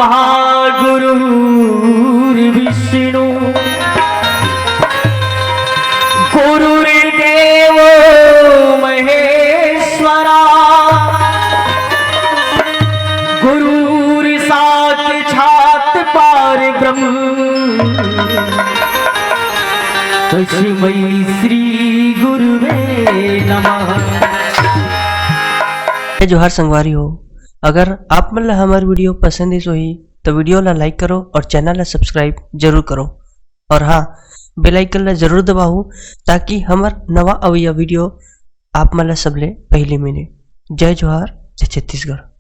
ब्रह्मा गुरुर्विष्णु गुरुर्देव महेश्वरा गुरुर्साक्षात् परब्रह्म तस्मै श्री गुरुवे नमः। जोहार संगवारी हो, अगर आप मतलब हमारी वीडियो पसंद ही सोई तो वीडियो ला लाइक करो और चैनल ला सब्सक्राइब जरूर करो और हाँ बेल आइकन ला जरूर दबाओ ताकि हमार नवा अवैया वीडियो आप मतलब सबले पहले मिले। जय जोहार, जय छत्तीसगढ़।